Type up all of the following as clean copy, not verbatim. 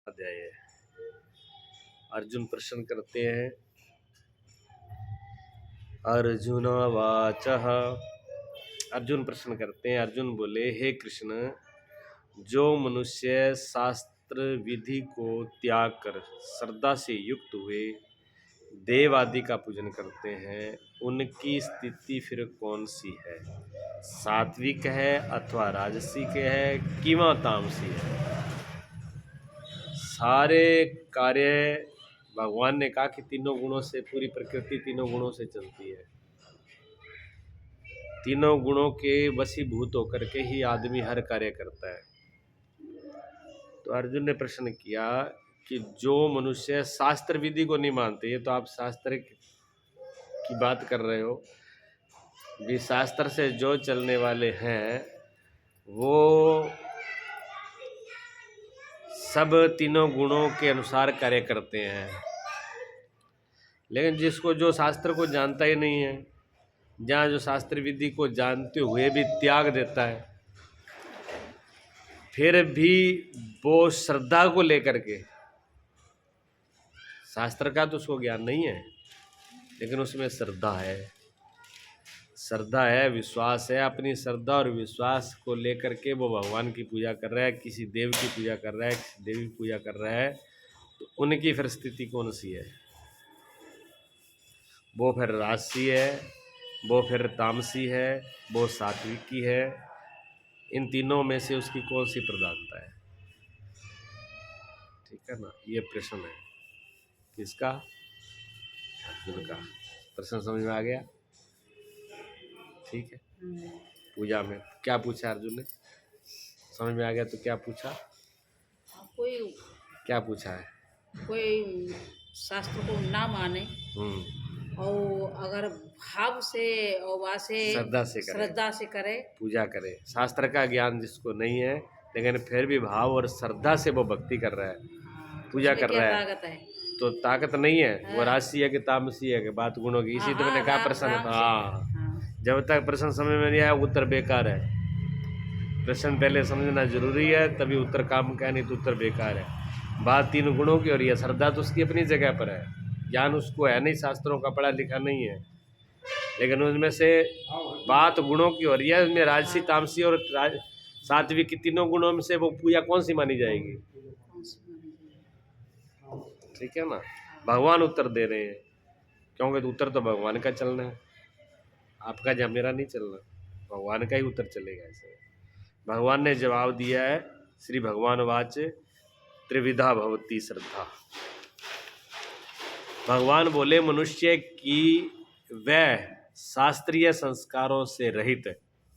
अध्याय है। अर्जुन प्रश्न करते हैं। अर्जुनवाचः। अर्जुन प्रश्न करते हैं। अर्जुन बोले, हे कृष्ण, जो मनुष्य शास्त्र विधि को त्याग कर श्रद्धा से युक्त हुए देव आदि का पूजन करते हैं, उनकी स्थिति फिर कौन सी है? सात्विक है अथवा राजसिक है कि वह तामसी है? सारे कार्य भगवान ने कहा कि तीनों गुणों से पूरी प्रकृति तीनों गुणों से चलती है। तीनों गुणों के वशीभूत होकर के ही आदमी हर कार्य करता है। तो अर्जुन ने प्रश्न किया कि जो मनुष्य शास्त्र विधि को नहीं मानते, ये तो आप शास्त्र की बात कर रहे हो, भी शास्त्र से जो चलने वाले हैं वो सब तीनों गुणों के अनुसार कार्य करते हैं। लेकिन जिसको जो शास्त्र को जानता ही नहीं है, जहाँ जो शास्त्र विधि को जानते हुए भी त्याग देता है, फिर भी वो श्रद्धा को लेकर के, शास्त्र का तो उसको ज्ञान नहीं है लेकिन उसमें श्रद्धा है, श्रद्धा है, विश्वास है। अपनी श्रद्धा और विश्वास को लेकर के वो भगवान की पूजा कर रहा है, किसी देव की पूजा कर रहा है, किसी देवी की पूजा कर रहा है, तो उनकी फिर स्थिति कौन सी है? वो फिर राजसी है, वो फिर तामसी है, वो सात्विकी है। इन तीनों में से उसकी कौन सी प्रधानता है? ठीक है ना, ये प्रश्न है। किसका? अर्जुन का। प्रश्न समझ में आ गया? ठीक है। पूजा में क्या पूछा अर्जुन ने? समझ में आ गया तो क्या पूछा? कोई क्या पूछा है? कोई शास्त्र को ना माने और अगर भाव से और वासे श्रद्धा से करे, पूजा करे। शास्त्र का ज्ञान जिसको नहीं है लेकिन फिर भी भाव और श्रद्धा से वो भक्ति कर रहा है, पूजा कर रहा है, ताकत है? तो ताकत नहीं है। वो राशि है कि तामसी है कि बात गुणों की? इसी तो मैंने कहा प्रश्न। हाँ, जब तक प्रश्न समझ में नहीं आया उत्तर बेकार है। प्रश्न पहले समझना जरूरी है, तभी उत्तर काम का, नहीं तो उत्तर बेकार है। बात तीन गुणों की हो रही है, श्रद्धा तो उसकी अपनी जगह पर है, ज्ञान उसको है नहीं, शास्त्रों का पढ़ा लिखा नहीं है, लेकिन उनमें से बात गुणों की हो रही है। उसमें राजसी, तामसी और सात्विक की तीनों गुणों में से वो पूजा कौन सी मानी जाएगी? ठीक है ना। भगवान उत्तर दे रहे हैं, क्योंकि तो उत्तर तो भगवान का चलना है, आपका या मेरा नहीं चलना, भगवान का ही उत्तर चलेगा। ऐसे भगवान ने जवाब दिया है। श्री भगवान वाच त्रिविधा भवती श्रद्धा। भगवान बोले, मनुष्य की वह शास्त्रीय संस्कारों से रहित,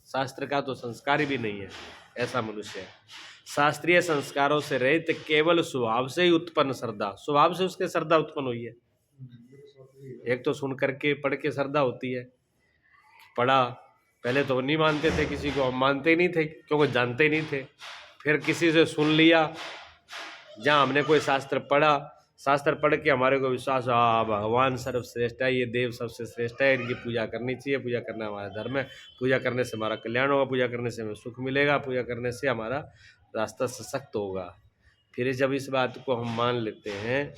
शास्त्र का तो संस्कार भी नहीं है ऐसा मनुष्य है, शास्त्रीय संस्कारों से रहित केवल स्वभाव से ही उत्पन्न श्रद्धा, स्वभाव से उसके श्रद्धा उत्पन्न हुई है। एक तो सुन करके पढ़ के श्रद्धा होती है, पढ़ा, पहले तो नहीं मानते थे किसी को, हम मानते ही नहीं थे क्योंकि जानते ही नहीं थे। फिर किसी से सुन लिया, जहाँ हमने कोई शास्त्र पढ़ा, शास्त्र पढ़ के हमारे को विश्वास, भगवान सर्वश्रेष्ठ है, ये देव सबसे श्रेष्ठ है, इनकी पूजा करनी चाहिए, पूजा करना हमारा धर्म है, पूजा करने से हमारा कल्याण होगा, पूजा करने से हमें सुख मिलेगा, पूजा करने से हमारा रास्ता सशक्त होगा। फिर जब इस बात को हम मान लेते हैं,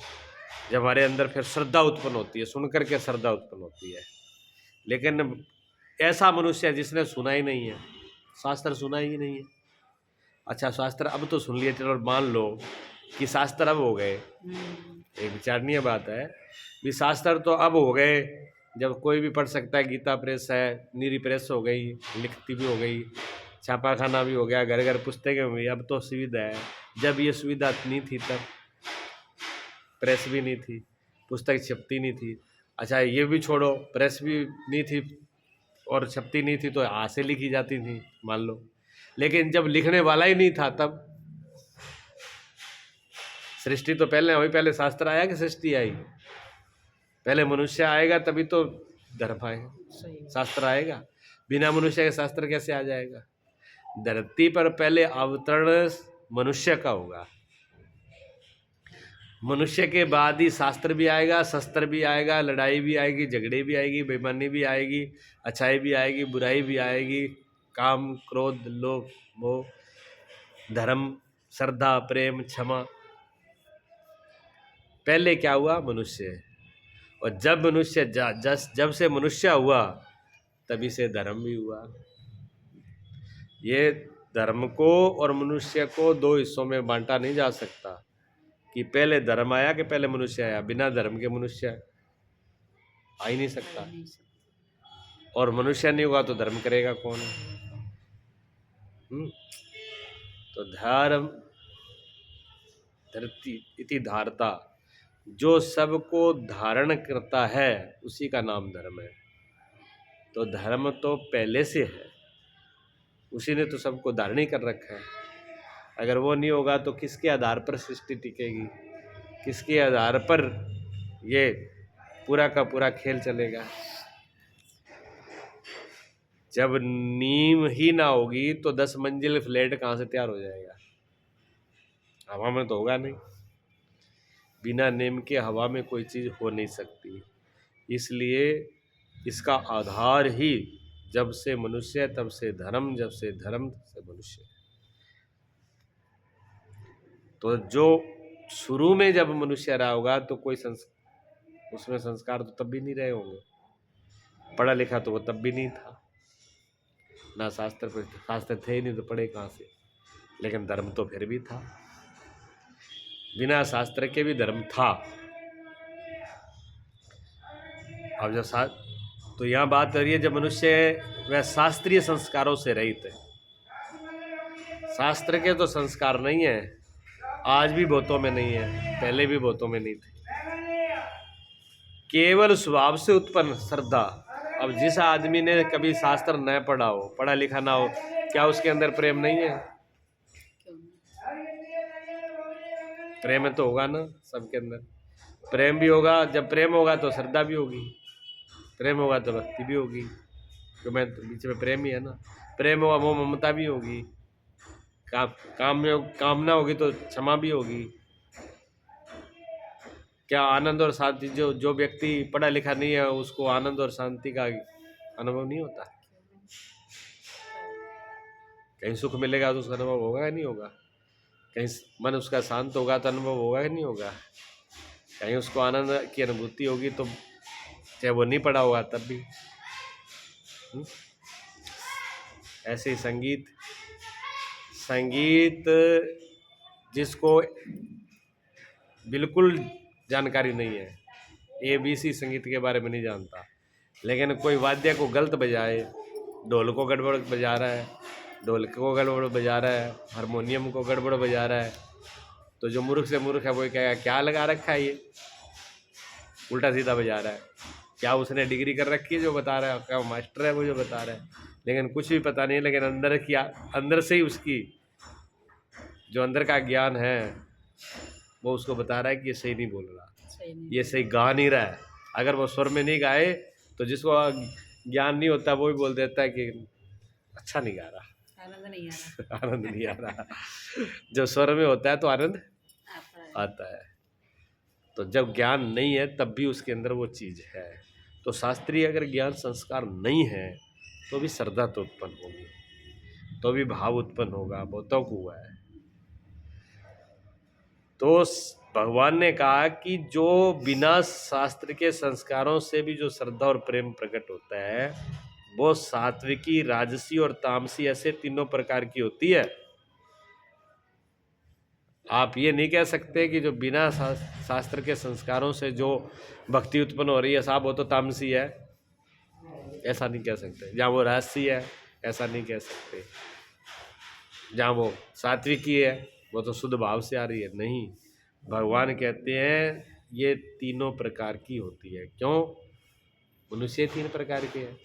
जब हमारे अंदर फिर श्रद्धा उत्पन्न होती है, सुन करके श्रद्धा उत्पन्न होती है। लेकिन ऐसा मनुष्य है जिसने सुना ही नहीं है, शास्त्र सुना ही नहीं है। अच्छा, शास्त्र अब तो सुन लिए, चलो मान लो कि शास्त्र अब हो गए, एक विचारणीय बात है भी, शास्त्र तो अब हो गए, जब कोई भी पढ़ सकता है, गीता प्रेस है, नीरी प्रेस हो गई, लिखती भी हो गई, छापाखाना भी हो गया, घर घर पुस्तकें हुई, अब तो सुविधा है। जब ये सुविधा नहीं थी तब प्रेस भी नहीं थी, पुस्तक छपती नहीं थी। अच्छा, ये भी छोड़ो, प्रेस भी नहीं थी और छपती नहीं थी तो हाथ से लिखी जाती थी मान लो, लेकिन जब लिखने वाला ही नहीं था तब सृष्टि तो पहले वही, पहले शास्त्र आया कि सृष्टि आई? पहले मनुष्य आएगा तभी तो धर्म आएगा, शास्त्र आएगा। बिना मनुष्य के शास्त्र कैसे आ जाएगा? धरती पर पहले अवतरण मनुष्य का होगा, मनुष्य के बाद ही शास्त्र भी आएगा, शस्त्र भी आएगा, लड़ाई भी आएगी, झगड़े भी आएगी, बेईमानी भी आएगी, अच्छाई भी आएगी, बुराई भी आएगी, काम, क्रोध, लोभ, मोह, धर्म, श्रद्धा, प्रेम, क्षमा, पहले क्या हुआ? मनुष्य। और जब से मनुष्य हुआ तभी से धर्म भी हुआ। ये धर्म को और मनुष्य को दो हिस्सों में बांटा नहीं जा सकता कि पहले धर्म आया कि पहले मनुष्य आया। बिना धर्म के मनुष्य आ ही नहीं सकता, और मनुष्य नहीं होगा तो धर्म करेगा कौन? तो धर्म धरती इति धारता, जो सबको धारण करता है उसी का नाम धर्म है। तो धर्म तो पहले से है, उसी ने तो सबको धारण ही कर रखा है। अगर वो नहीं होगा तो किसके आधार पर सृष्टि टिकेगी? किसके आधार पर ये पूरा का पूरा खेल चलेगा? जब नींव ही ना होगी तो 10 मंजिल फ्लैट कहाँ से तैयार हो जाएगा? हवा में तो होगा नहीं। बिना नींव के हवा में कोई चीज़ हो नहीं सकती। इसलिए इसका आधार ही जब से मनुष्य तब से धर्म, जब से धर्म तब से मनुष्य। तो जो शुरू में जब मनुष्य रहा होगा तो कोई उसमें संस्कार तो तब भी नहीं रहे होंगे। पढ़ा लिखा तो वो तब भी नहीं था ना, शास्त्र थे ही नहीं तो पढ़े कहाँ से? लेकिन धर्म तो फिर भी था, बिना शास्त्र के भी धर्म था। अब जब तो यहाँ बात हो रही है जब मनुष्य वह शास्त्रीय संस्कारों से रहित है। शास्त्र के तो संस्कार नहीं है, आज भी बहुतों में नहीं है, पहले भी बहुतों में नहीं थे। केवल स्वभाव से उत्पन्न श्रद्धा। अब जिस आदमी ने कभी शास्त्र न पढ़ा हो, पढ़ा लिखा ना हो, क्या उसके अंदर प्रेम नहीं है? प्रेम तो होगा ना सबके अंदर। प्रेम भी होगा, जब प्रेम होगा तो श्रद्धा भी होगी, प्रेम होगा तो भक्ति भी होगी। तो मैं तो बीच में प्रेम ही है ना। प्रेम होगा वो ममता भी होगी, कामना होगी तो क्षमा भी होगी। क्या आनंद और शांति, जो व्यक्ति पढ़ा लिखा नहीं है उसको आनंद और शांति का अनुभव नहीं होता? कहीं सुख मिलेगा तो उसका अनुभव होगा या नहीं होगा? कहीं मन उसका शांत होगा तो अनुभव होगा या नहीं होगा? कहीं उसको आनंद की अनुभूति होगी तो चाहे वो नहीं पढ़ा होगा तब भी। ऐसे ही संगीत जिसको बिल्कुल जानकारी नहीं है, ABC संगीत के बारे में नहीं जानता, लेकिन कोई वाद्य को गलत बजाए, ढोल को गड़बड़ बजा रहा है, ढोलक को गड़बड़ बजा रहा है, हारमोनियम को गड़बड़ बजा रहा है, तो जो मूर्ख से मूर्ख है वो कहेगा क्या लगा रखा है, ये उल्टा सीधा बजा रहा है। क्या उसने डिग्री कर रखी है जो बता रहा है? क्या मास्टर है वो जो बता रहा है? लेकिन कुछ भी पता नहीं है, लेकिन अंदर से ही उसकी जो अंदर का ज्ञान है वो उसको बता रहा है कि ये सही नहीं बोल रहा, ये सही गा नहीं रहा है। अगर वो स्वर में नहीं गाए तो जिसको ज्ञान नहीं होता वो भी बोल देता है कि अच्छा नहीं गा रहा, आनंद नहीं आ रहा। जब स्वर में होता है तो आनंद आता है। तो जब ज्ञान नहीं है तब भी उसके अंदर वो चीज़ है। तो शास्त्रीय अगर ज्ञान संस्कार नहीं है तो भी श्रद्धा तो उत्पन्न होगी, तो भी भाव उत्पन्न होगा। बहुतों को हुआ है। तो भगवान ने कहा कि जो बिना शास्त्र के संस्कारों से भी जो श्रद्धा और प्रेम प्रकट होता है वो सात्विकी, राजसी और तामसी, ऐसे तीनों प्रकार की होती है। आप ये नहीं कह सकते कि जो बिना शास्त्र के संस्कारों से जो भक्ति उत्पन्न हो रही है साहब वो तो तामसी है, ऐसा नहीं कह सकते। जहाँ वो राजसी है ऐसा नहीं कह सकते, जहाँ वो सात्विकी है वो तो शुद्ध भाव से आ रही है। नहीं, भगवान कहते हैं ये तीनों प्रकार की होती है। क्यों? मनुष्य 3 प्रकार के हैं।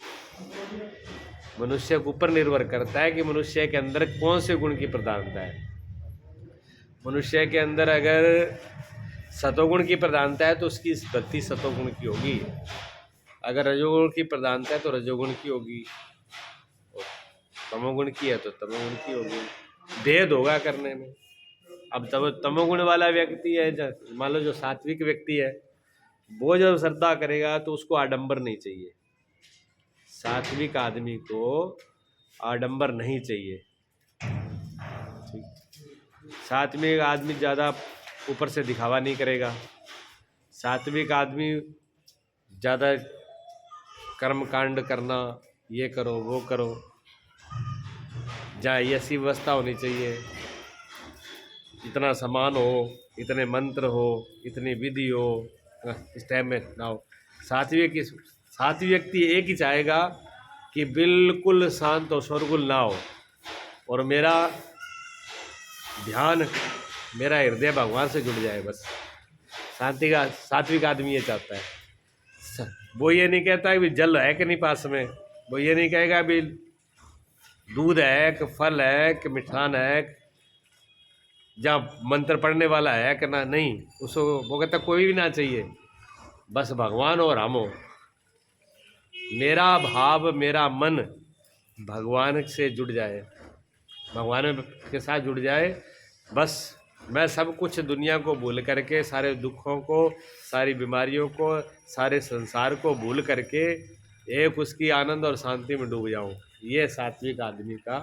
मनुष्य के ऊपर निर्भर करता है कि मनुष्य के अंदर कौन से गुण की प्रधानता है। मनुष्य के अंदर अगर सतोगुण की प्रधानता है तो उसकी भक्ति सतोगुण की होगी, अगर रजोगुण की प्रधानता है तो रजोगुण की होगी, तमोगुण की है तो तमोगुण की होगी। भेद होगा करने में। अब तमोगुण वाला व्यक्ति है, मान लो जो सात्विक व्यक्ति है, वो जब श्रद्धा करेगा तो उसको आडंबर नहीं चाहिए। सात्विक आदमी को आडंबर नहीं चाहिए। सात्विक आदमी ज़्यादा ऊपर से दिखावा नहीं करेगा, सात्विक आदमी ज़्यादा कर्म कांड करना, ये करो वो करो, जहाँ ऐसी व्यवस्था होनी चाहिए, इतना सामान हो, इतने मंत्र हो, इतनी विधि हो, इस टाइम में ना हो। सात्विक व्यक्ति एक ही चाहेगा कि बिल्कुल शांत हो, शोरगुल ना हो, और मेरा ध्यान, मेरा हृदय भगवान से जुड़ जाए, बस। सात्विक आदमी ये चाहता है। वो ये नहीं कहता कि जल है कि नहीं पास में, वो ये नहीं कहेगा भी दूध है कि फल है कि मिठान है, जहाँ मंत्र पढ़ने वाला है कि ना, नहीं। उसको वो कहता कोई भी ना चाहिए, बस भगवान और हम हो। मेरा भाव, मेरा मन भगवान से जुड़ जाए, भगवान के साथ जुड़ जाए, बस। मैं सब कुछ दुनिया को भूल करके, सारे दुखों को, सारी बीमारियों को, सारे संसार को भूल करके एक उसकी आनंद और शांति में डूब जाऊं। ये सात्विक आदमी का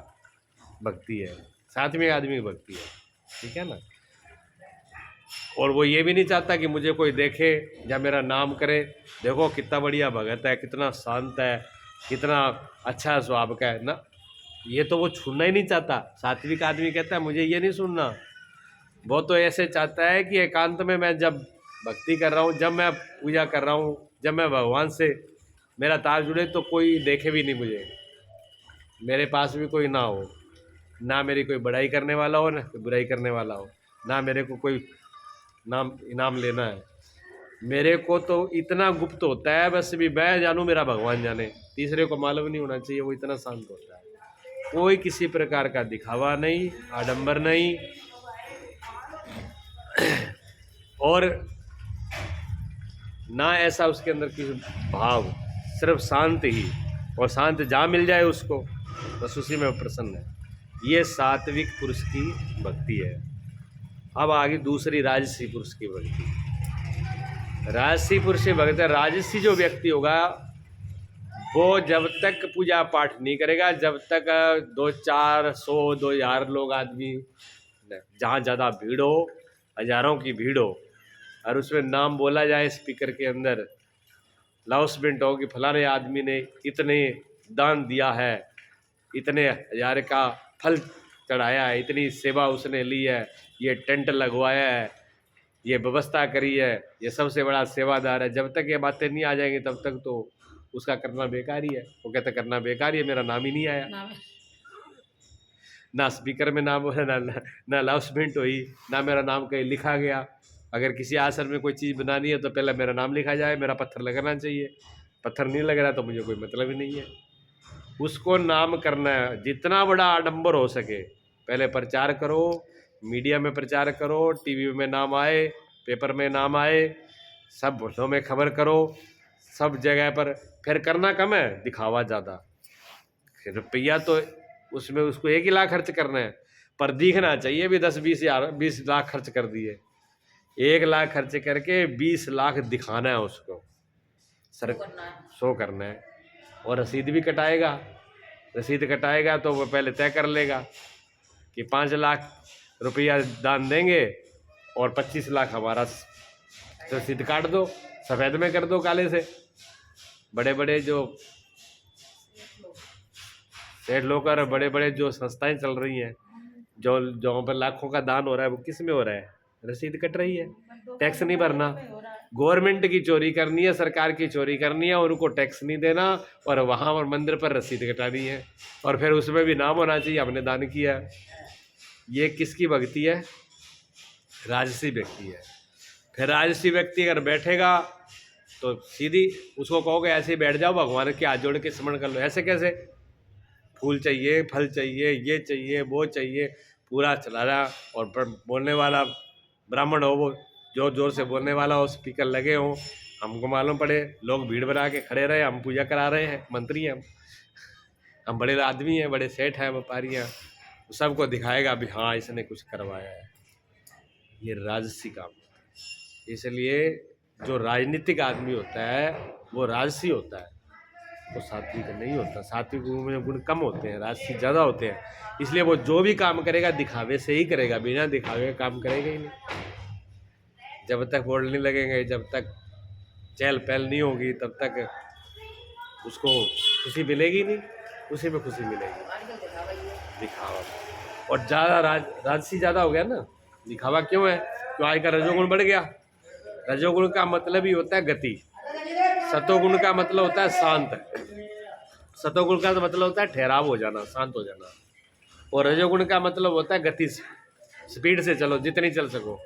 भक्ति है, सात्विक आदमी की भक्ति है, ठीक है ना। और वो ये भी नहीं चाहता कि मुझे कोई देखे या मेरा नाम करे, देखो कितना बढ़िया भगत है, कितना शांत है, कितना अच्छा स्वभाव का है ना। ये तो वो छूना ही नहीं चाहता। सात्विक आदमी कहता है मुझे ये नहीं सुनना। वो तो ऐसे चाहता है कि एकांत में मैं जब भक्ति कर रहा हूँ, जब मैं पूजा कर रहा हूँ, जब मैं भगवान से मेरा तार जुड़े, तो कोई देखे भी नहीं मुझे, मेरे पास भी कोई ना हो, ना मेरी कोई बड़ाई करने वाला हो, ना कोई बुराई करने वाला हो, ना मेरे को कोई नाम इनाम लेना है। मेरे को तो इतना गुप्त होता है, बस भी मैं जानूँ, मेरा भगवान जाने, तीसरे को मालूम नहीं होना चाहिए। वो इतना शांत होता है, कोई किसी प्रकार का दिखावा नहीं, आडंबर नहीं, और ना ऐसा उसके अंदर किसी भाव, सिर्फ शांत ही, और शांत जहाँ मिल जाए उसको, बस उसी में प्रसन्न है। ये सात्विक पुरुष की भक्ति है। अब आगे दूसरी राजसी पुरुष की भक्ति। राजसी पुरुष की भक्ति, राजसी जो व्यक्ति होगा वो जब तक पूजा पाठ नहीं करेगा, जब तक 200-400-2000 लोग आदमी, जहाँ ज़्यादा भीड़ हो, हजारों की भीड़ हो, और उसमें नाम बोला जाए स्पीकर के अंदर, अनाउंसमेंट हो कि फलाने आदमी ने इतने दान दिया है, इतने हजार का फल चढ़ाया है, इतनी सेवा उसने ली है, ये टेंट लगवाया है, ये व्यवस्था करी है, ये सबसे बड़ा सेवादार है, जब तक ये बातें नहीं आ जाएंगी तब तक तो उसका करना बेकार ही है। वो कहता करना बेकार ही है, मेरा नाम ही नहीं आया, ना स्पीकर में नाम हो, ना अनाउंसमेंट हुई, ना मेरा नाम कहीं लिखा गया। अगर किसी आश्रम में कोई चीज़ बनानी है तो पहले मेरा नाम लिखा जाए, मेरा पत्थर लगना चाहिए, पत्थर नहीं लग रहा तो मुझे कोई मतलब ही नहीं है। उसको नाम करना है, जितना बड़ा आडंबर हो सके पहले प्रचार करो, मीडिया में प्रचार करो, टीवी में नाम आए, पेपर में नाम आए, सब भाषाओं में खबर करो, सब जगह पर। फिर करना कम है, दिखावा ज़्यादा। रुपया तो उसमें उसको 1 ही लाख खर्च करना है, पर दिखना चाहिए भी 10-20 लाख खर्च कर दिए। 1 लाख खर्च करके 20 लाख दिखाना है उसको, शो करना है। और रसीद भी कटाएगा, रसीद कटाएगा तो वो पहले तय कर लेगा कि 5 लाख रुपया दान देंगे और 25 लाख हमारा रसीद काट दो, सफ़ेद में कर दो, काले से। बड़े बड़े जो सेठ लोग और बड़े बड़े जो संस्थाएं चल रही हैं, जो जहाँ पर लाखों का दान हो रहा है, वो किस में हो रहा है? रसीद कट रही है, टैक्स नहीं भरना। गवर्नमेंट की चोरी करनी है, सरकार की चोरी करनी है, और उनको टैक्स नहीं देना, और वहाँ पर मंदिर पर रसीद कटानी है, और फिर उसमें भी नाम होना चाहिए हमने दान किया। ये किसकी भक्ति है? राजसी व्यक्ति है। फिर राजसी व्यक्ति अगर बैठेगा तो सीधी उसको कहोगे ऐसे ही बैठ जाओ, भगवान के हाथ जोड़ के स्मरण कर लो। ऐसे कैसे? फूल चाहिए, फल चाहिए, ये चाहिए, वो चाहिए, पूरा चला रहा। और बोलने वाला ब्राह्मण हो, वो जोर जोर से बोलने वाला हो, स्पीकर लगे हों, हमको मालूम पड़े, लोग भीड़ बना के खड़े रहे, हम पूजा करा रहे हैं, मंत्री हैं हम बड़े आदमी हैं, बड़े सेठ हैं, व्यापारी हैं, सबको दिखाएगा भी हाँ इसने कुछ करवाया है। ये राजसी काम है। इसलिए जो राजनीतिक आदमी होता है वो राजसी होता है, वो सात्विक नहीं होता। सात्विक में गुण कम होते हैं, राजसी ज़्यादा होते हैं। इसलिए वो जो भी काम करेगा दिखावे से ही करेगा, बिना दिखावे का काम करेगा ही नहीं। जब तक बोल नहीं लगेंगे, जब तक चहल पहल नहीं होगी, तब तक उसको खुशी मिलेगी नहीं। उसी में खुशी मिलेगी, दिखावा। और ज़्यादा राजसी ज़्यादा हो गया ना, दिखावा क्यों है? क्यों आज का रजोगुण बढ़ गया। रजोगुण का मतलब ही होता है गति, सतोगुण का मतलब होता है शांत, सतोगुण का मतलब होता है ठहराव हो जाना, शांत हो जाना, और रजोगुण का मतलब होता है गति से, स्पीड से चलो, जितनी चल सको।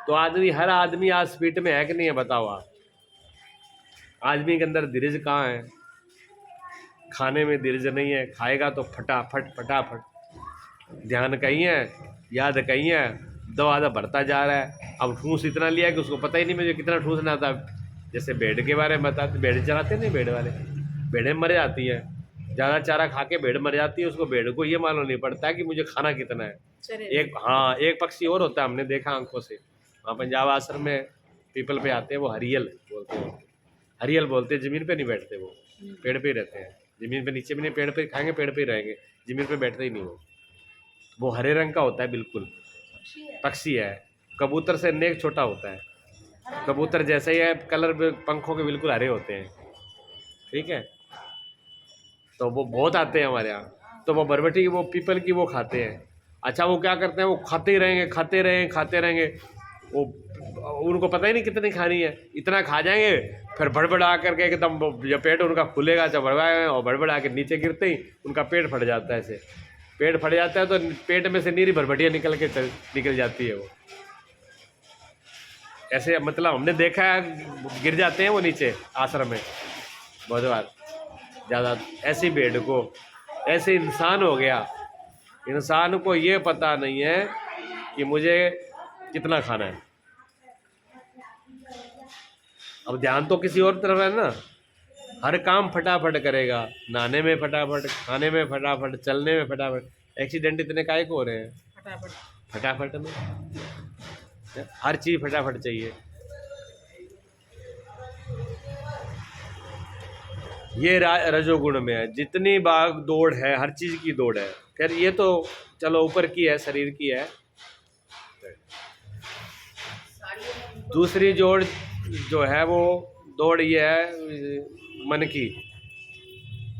तो आदमी, हर आदमी आज स्पीड में है कि नहीं है, बताओ आप। आदमी के अंदर धीरज कहाँ है? खाने में धीरज नहीं है, खाएगा तो फटाफट फटाफट, ध्यान कहीं है, याद कहीं है, दवा भरता जा रहा है। अब ठूस इतना लिया कि उसको पता ही नहीं मुझे कितना ठूसना था। जैसे भेड़ के बारे में बताते, भेड़ चराते नहीं, भेड़ वाले, भेड़ें मर जाती हैं, ज़्यादा चारा खा के भेड़ मर जाती है, उसको भेड़ को ये मालूम नहीं पड़ता है कि मुझे खाना कितना है। एक पक्षी और होता है, हमने देखा आंखों से, वहाँ पंजाब आश्रम में पीपल पे आते हैं, वो हरियल बोलते हैं, हरियल बोलते हैं। ज़मीन पे नहीं बैठते वो, पेड़ पे ही रहते हैं। ज़मीन पे नीचे भी नहीं, पेड़ पे खाएंगे, पेड़ पे ही रहेंगे, ज़मीन पे बैठते ही नहीं वो हरे रंग का होता है, बिल्कुल पक्षी है। कबूतर से नेक छोटा होता है, कबूतर जैसे ही है, कलर पंखों के बिल्कुल हरे होते हैं, ठीक है। तो वो बहुत आते हैं हमारे यहाँ। तो वो बरबटी, वो पीपल की वो खाते हैं। अच्छा, वो क्या करते हैं, वो खाते ही रहेंगे, खाते रहेंगे, खाते रहेंगे। वो, उनको पता ही नहीं कितनी खानी है, इतना खा जाएंगे, फिर बड़बड़ा करके एकदम जब पेट उनका खुलेगा, जब बड़बड़ाएंगे और बड़बड़ा के नीचे गिरते ही उनका पेट फट जाता है। ऐसे पेट फट जाता है तो पेट में से नीरी भरभटियाँ निकल जाती है वो, ऐसे। मतलब हमने देखा है, गिर जाते हैं वो नीचे आश्रम में बहुत बार। ज़्यादा ऐसी भेड़ को, ऐसे इंसान हो गया, इंसान को ये पता नहीं है कि मुझे कितना खाना है। अब ध्यान तो किसी और तरफ है ना, हर काम फटाफट करेगा, नहाने में फटाफट, खाने में फटाफट, चलने में फटाफट। एक्सीडेंट इतने काहे को हो रहे हैं? फटाफट में, हर चीज़ फटाफट चाहिए। ये रजोगुण में है, जितनी भाग दौड़ है, हर चीज़ की दौड़ है। खैर ये तो चलो ऊपर की है, शरीर की है। दूसरी जोड़ जो है वो दौड़ ये है मन की,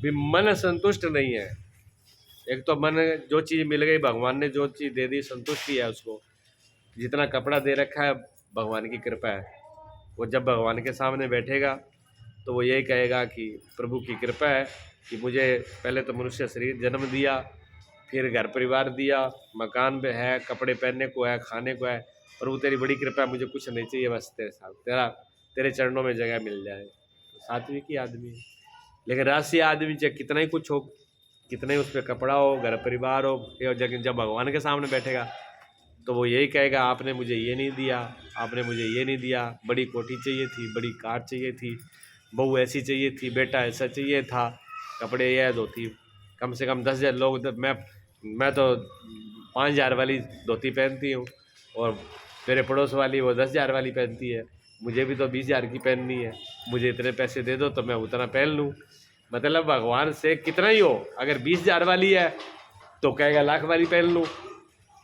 भी मन संतुष्ट नहीं है। एक तो मन, जो चीज़ मिल गई, भगवान ने जो चीज़ दे दी, संतुष्टि है उसको। जितना कपड़ा दे रखा है, भगवान की कृपा है। वो जब भगवान के सामने बैठेगा तो वो यही कहेगा कि प्रभु की कृपा है कि मुझे पहले तो मनुष्य शरीर जन्म दिया, फिर घर परिवार दिया, मकान पे है, कपड़े पहनने को है, खाने को है। प्रभु तेरी बड़ी कृपा है, मुझे कुछ नहीं चाहिए, बस तेरे साथ तेरे चरणों में जगह मिल जाए। तो सात्विक ही आदमी है। लेकिन राजसी आदमी चाहे कितना ही कुछ हो, कितना ही उस पर कपड़ा हो, घर परिवार हो, जब भगवान के सामने बैठेगा तो वो यही कहेगा, आपने मुझे ये नहीं दिया, आपने मुझे ये नहीं दिया, बड़ी कोठी चाहिए थी, बड़ी कार चाहिए थी, बहू ऐसी चाहिए थी, बेटा ऐसा चाहिए था, कपड़े ये धोती, कम से कम 10,000 लोग, मैं तो 5,000 वाली धोती पहनती हूँ, और मेरे पड़ोस वाली वो 10,000 वाली पहनती है, मुझे भी तो 20,000 की पहननी है, मुझे इतने पैसे दे दो तो मैं उतना पहन लूँ। मतलब भगवान से कितना ही हो, अगर 20,000 वाली है तो कहेगा लाख वाली पहन लूँ,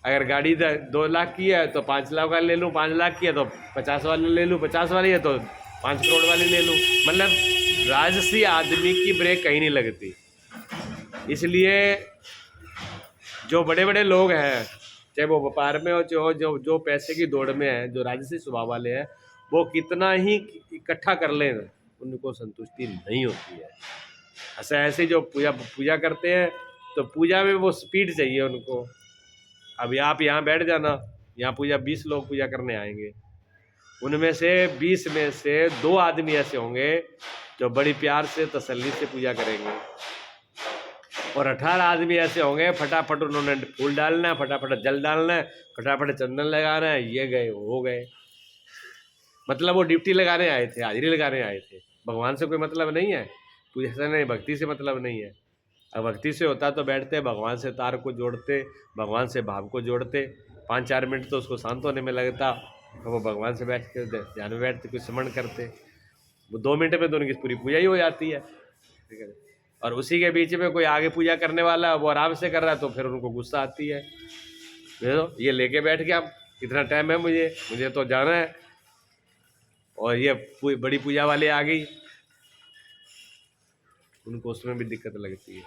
अगर गाड़ी 2 लाख की है तो 5 लाख वाली ले लूँ, 5 लाख की है तो 50 वाली ले लूँ, 50 वाली है तो 5 करोड़ वाली ले लूँ। मतलब राजसी आदमी की ब्रेक कहीं नहीं लगती। इसलिए जो बड़े बड़े लोग हैं, चाहे वो व्यापार में हो, जो पैसे की दौड़ में है, जो राजसी स्वभाव वाले हैं, वो कितना ही इकट्ठा कर लें उनको संतुष्टि नहीं होती है। ऐसे जो पूजा करते हैं तो पूजा में वो स्पीड चाहिए उनको। अभी आप यहाँ बैठ जाना, यहाँ पूजा 20 लोग पूजा करने आएंगे, उनमें से 20 में से 2 आदमी ऐसे होंगे जो बड़ी प्यार से तसल्ली से पूजा करेंगे, और 18 आदमी ऐसे होंगे फटाफट उन्होंने फूल डालना है, फटाफट जल डालना है, फटाफट चंदन लगाना है, ये गए हो गए। मतलब वो ड्यूटी लगाने आए थे, हाजिरी लगाने आए थे, भगवान से कोई मतलब नहीं है, पूजा से नहीं, भक्ति से मतलब नहीं है। अब भक्ति से होता तो बैठते, भगवान से तार को जोड़ते, भगवान से भाव को जोड़ते, 5-4 मिनट तो उसको शांत होने में लगता, तो वो भगवान से बैठ के ध्यान में बैठते, कुछ स्मरण करते, वो 2 मिनट में तो उनकी पूरी पूजा ही हो जाती है, ठीक है। और उसी के बीच में कोई आगे पूजा करने वाला वो आराम से कर रहा है तो फिर उनको गुस्सा आती है, ये लेके बैठ गया, इतना टाइम है मुझे तो जाना है, और ये बड़ी पूजा वाले आ गई, उनको उसमें भी दिक्कत लगती है।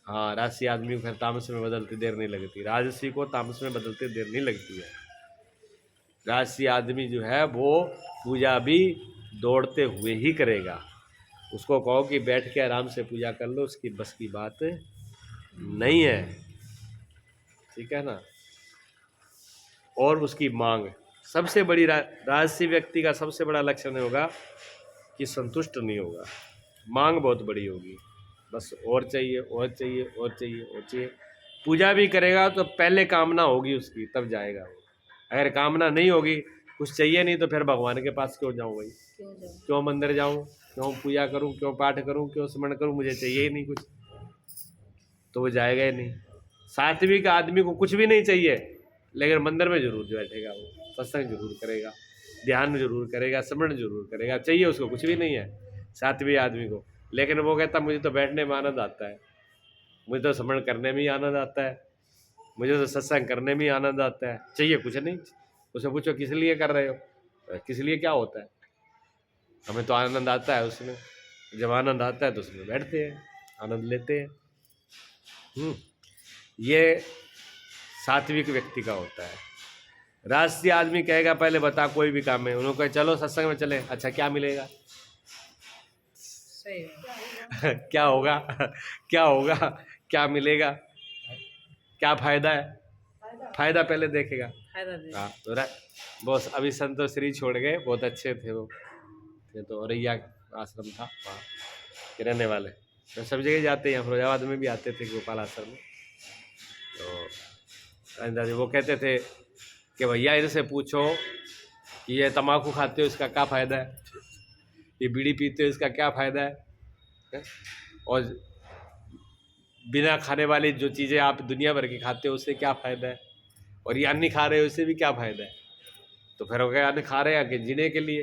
हाँ, राजसी आदमी को फिर तामस में बदलती देर नहीं लगती, राजसी को तामस में बदलते देर नहीं लगती है। राजसी आदमी जो है वो पूजा भी दौड़ते हुए ही करेगा। उसको कहो कि बैठ के आराम से पूजा कर लो, उसकी बस की बात नहीं है, ठीक है ना। और उसकी मांग सबसे बड़ी राजसी व्यक्ति का सबसे बड़ा लक्षण होगा कि संतुष्ट नहीं होगा, मांग बहुत बड़ी होगी, बस और चाहिए और चाहिए और चाहिए और चाहिए। पूजा भी करेगा तो पहले कामना होगी उसकी, तब जाएगा वो। अगर कामना नहीं होगी, कुछ चाहिए नहीं, तो फिर भगवान के पास क्यों जाऊँ भाई, क्यों मंदिर जाऊँ, क्यों पूजा करूँ, क्यों पाठ करूँ, क्यों स्मरण करूँ, मुझे चाहिए ही नहीं कुछ, तो वो जाएगा ही नहीं। सात्विक आदमी को कुछ भी नहीं चाहिए, लेकिन मंदिर में जरूर बैठेगा, वो सत्संग जरूर करेगा, ध्यान जरूर करेगा, स्मरण जरूर करेगा, चाहिए उसको कुछ भी नहीं है सात्विक आदमी को। लेकिन वो कहता मुझे तो बैठने में आनंद आता है, मुझे तो स्मरण करने में ही आनंद आता है, मुझे तो सत्संग करने में ही आनंद आता है, चाहिए कुछ नहीं। उसे पूछो किस लिए कर रहे हो, किस लिए क्या होता है, हमें तो आनंद आता है उसमें, जब आनंद आता है तो उसमें बैठते हैं, आनंद लेते हैं। ये सात्विक व्यक्ति का होता है। राजसी आदमी कहेगा पहले बता कोई भी काम है, उन्होंने कहे चलो सत्संग में चले, अच्छा क्या मिलेगा, क्या होगा, क्या होगा, क्या मिलेगा, क्या फायदा है, फायदा पहले देखेगा। हाँ, तो बॉस अभी संतोष श्री छोड़ गए, बहुत अच्छे थे वो, थे तो औरैया आश्रम था वहाँ के रहने वाले, तो सब जगह जाते हैं, फिरोजाबाद में भी आते थे गोपाल आश्रम में। तो वो कहते थे कि भैया इनसे पूछो कि ये तम्बाकू खाते हो इसका क्या फ़ायदा है, ये बीड़ी पीते हो इसका क्या फ़ायदा है, और बिना खाने वाली जो चीज़ें आप दुनिया भर की खाते हो उससे क्या फ़ायदा है, और ये अन्न खा रहे हो उससे भी क्या फ़ायदा है। तो फिर हो गया अन्न खा रहे हैं कि जीने के लिए,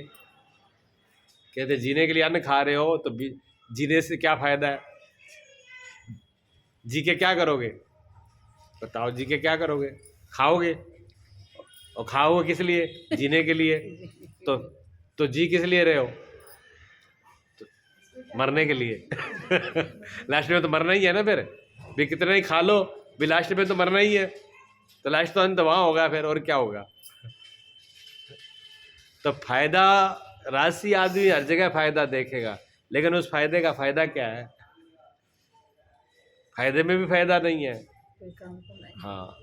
कहते जीने के लिए अन्न खा रहे हो तो जीने से क्या फ़ायदा है, जी के क्या करोगे, बताओ जी के क्या करोगे, खाओगे, और खाओगे किस लिए, जीने के लिए, तो जी किस लिए रहे हो, तो मरने के लिए लास्ट में तो मरना ही है ना, फिर भी कितना ही खा लो भी लास्ट में तो मरना ही है, तो लास्ट तो अंत वहाँ होगा फिर, और क्या होगा। तो फायदा, राजसी आदमी हर जगह फायदा देखेगा, लेकिन उस फायदे का फायदा क्या है, फायदे में भी फायदा नहीं है। हाँ,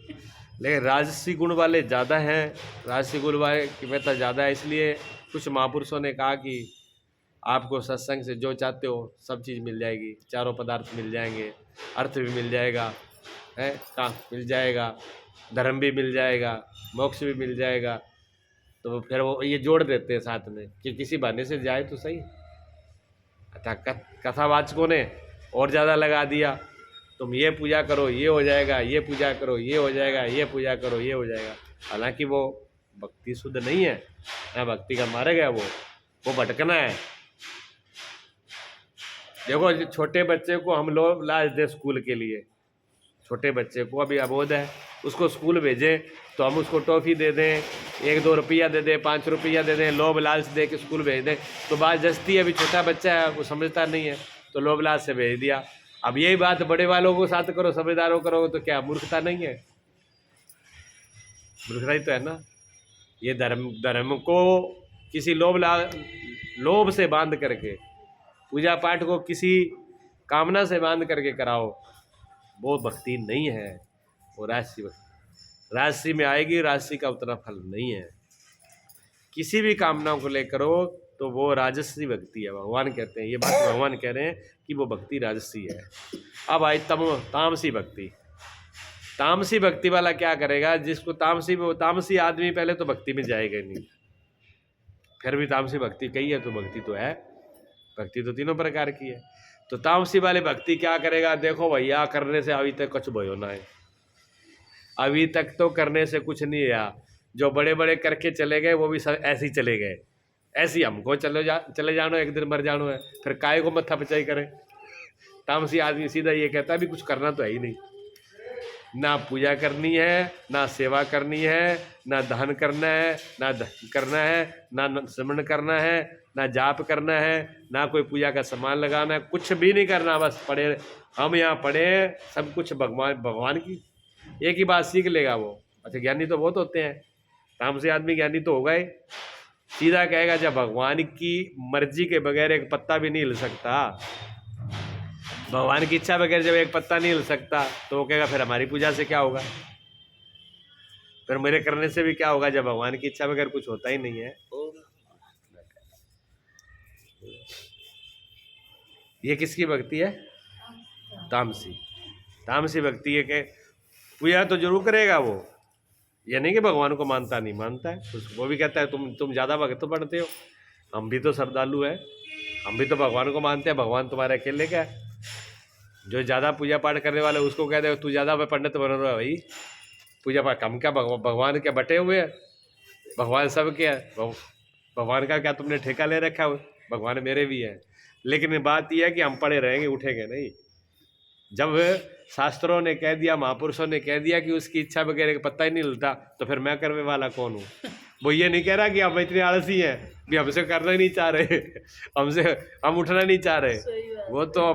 लेकिन राजसी गुण वाले ज़्यादा हैं, राजसी गुण वाले की महत्ता ज़्यादा है। इसलिए कुछ महापुरुषों ने कहा कि आपको सत्संग से जो चाहते हो सब चीज़ मिल जाएगी, चारों पदार्थ मिल जाएंगे, अर्थ भी मिल जाएगा, है काम मिल जाएगा, धर्म भी मिल जाएगा, मोक्ष भी मिल जाएगा। तो फिर वो ये जोड़ देते हैं साथ में कि किसी बहाने से जाए तो सही। अच्छा, कथावाचकों ने और ज़्यादा लगा दिया, तुम ये पूजा करो ये हो जाएगा, ये पूजा करो ये हो जाएगा, ये पूजा करो ये हो जाएगा। हालांकि वो भक्ति शुद्ध नहीं है, ना भक्ति का मार्ग है, वो भटकना है। देखो छोटे बच्चे को हम लोग लाज दे स्कूल के लिए, छोटे बच्चे को अभी अबोध है, उसको स्कूल भेजें तो हम उसको टॉफ़ी दे दें, 1-2 रुपया दे दें, 5 रुपया दे दें, लोभ लालच दे के स्कूल भेज दें, तो बात जस्ती है। अभी छोटा बच्चा है, वो समझता नहीं है, तो लोभ लालच से भेज दिया। अब यही बात बड़े वालों को साथ करो, समझदारों करो, तो क्या मूर्खता नहीं है, मूर्खता ही तो है ना। ये धर्म को किसी लोभ से बांध करके, पूजा पाठ को किसी कामना से बांध करके कराओ, वो भक्ति नहीं है, वो राजसी में आएगी, राजसी का उतना फल नहीं है। किसी भी कामना को लेकर हो तो वो राजसी भक्ति है, भगवान कहते हैं, ये बात भगवान कह रहे हैं कि वो भक्ति राजसी है। अब आई तामसी भक्ति। तामसी भक्ति वाला क्या करेगा, जिसको तामसी आदमी पहले तो भक्ति में जाएगा नहीं, फिर भी तामसी भक्ति कही है तो भक्ति तो है, भक्ति तो तीनों प्रकार की है। तो तामसी वाले भक्ति क्या करेगा, देखो भैया करने से अभी तक कुछ भयो ना है, अभी तक तो करने से कुछ नहीं है, जो बड़े बड़े करके चले गए वो भी सब ऐसे ही चले गए, ऐसे ही हमको चले जानो, एक दिन मर जानो है, फिर काय को मत्था पिचाई करे। तामसी आदमी सीधा ये कहता है भी कुछ करना तो है ही नहीं, ना पूजा करनी है, ना सेवा करनी है, ना दान करना है, ना करना है, ना स्मरण करना है, ना जाप करना है, ना कोई पूजा का सामान लगाना है, कुछ भी नहीं करना। बस पढ़े, हम यहाँ पढ़े, सब कुछ भगवान की एक ही बात सीख लेगा वो। अच्छा, ज्ञानी तो बहुत होते हैं, तामसी आदमी ज्ञानी तो होगा ही। सीधा कहेगा जब भगवान की मर्जी के बगैर एक पत्ता भी नहीं हिल सकता, भगवान की इच्छा बगैर जब एक पत्ता नहीं हिल सकता, तो वो कहेगा फिर हमारी पूजा से क्या होगा, फिर मेरे करने से भी क्या होगा, जब भगवान की इच्छा बगैर कुछ होता ही नहीं है। ये किसकी भक्ति है? तामसी। तामसी भक्ति है कि पूजा तो जरूर करेगा वो, ये नहीं कि भगवान को मानता नहीं, मानता है। वो भी कहता है तुम ज़्यादा भक्त पढ़ते हो, हम भी तो श्रद्धालु है, हम भी तो भगवान को मानते हैं, भगवान तुम्हारे अकेले का है। जो ज़्यादा पूजा पाठ करने वाले उसको कहते हैं तू ज़्यादा पंडित बन रहा है। भाई पूजा पाठ कम क्या, भगवान क्या बटे हुए हैं? भगवान सब क्या है? भगवान का क्या तुमने ठेका ले रखा है? भगवान मेरे भी है। लेकिन बात यह है कि हम पड़े रहेंगे, उठेंगे नहीं। जब शास्त्रों ने कह दिया, महापुरुषों ने कह दिया कि उसकी इच्छा बगैर पत्ता ही नहीं हिलता, तो फिर मैं करने वाला कौन हूँ? वो ये नहीं कह रहा कि हम इतने आलसी हैं भी हमसे करना ही नहीं चाह रहे, हम उठना नहीं चाह रहे। वो तो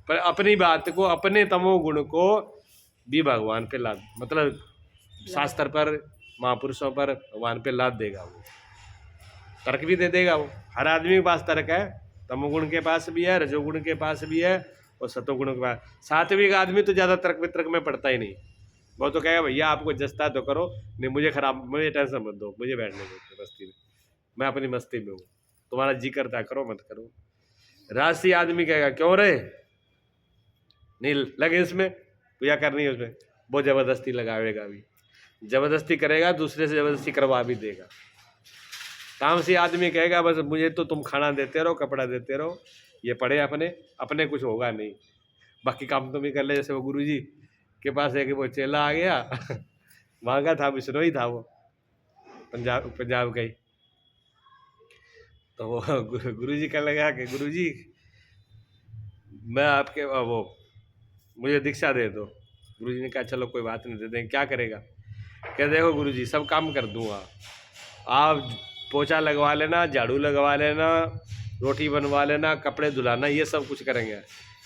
अपनी बात को, अपने तमोगुण को भी भगवान पे लाद, मतलब शास्त्र पर, महापुरुषों पर, भगवान पे लाद देगा। वो तर्क भी दे देगा। वो हर आदमी के पास तर्क है, तमोगुण के पास भी है, रजोगुण के पास भी है और सतोगुण के पास। सात्विक आदमी तो ज़्यादा तर्क वितर्क में पड़ता ही नहीं। वो तो कहेगा भैया आपको जस्ता तो करो, नहीं मुझे खराब, मुझे टेंशन मत दो, मुझे बैठने दो मस्ती में, मैं अपनी मस्ती में हूँ, तुम्हारा जी करता है करो, मत करो। राजसी आदमी कहेगा क्यों रहे, नहीं लगे इसमें, पूजा करनी है उसमें, वो जबरदस्ती लगावेगा भी, जबरदस्ती करेगा, दूसरे से जबरदस्ती करवा भी देगा। तामसी आदमी कहेगा बस मुझे तो तुम खाना देते रहो, कपड़ा देते रहो, ये पढ़े अपने कुछ होगा नहीं, बाकी काम तुम ही कर ले। जैसे वो गुरुजी के पास एक वो चेला आ गया वहाँ का था, बिश्नोई था वो, पंजाब का ही। तो वो गुरुजी कहने लगा कि गुरुजी मैं आपके वो मुझे दीक्षा दे दो। गुरुजी ने कहा चलो कोई बात नहीं, दे दें। क्या करेगा? कह देखो गुरुजी सब काम कर दूंगा, आप पोछा लगवा लेना, झाड़ू लगवा लेना, रोटी बनवा लेना, कपड़े धुलाना, ये सब कुछ करेंगे,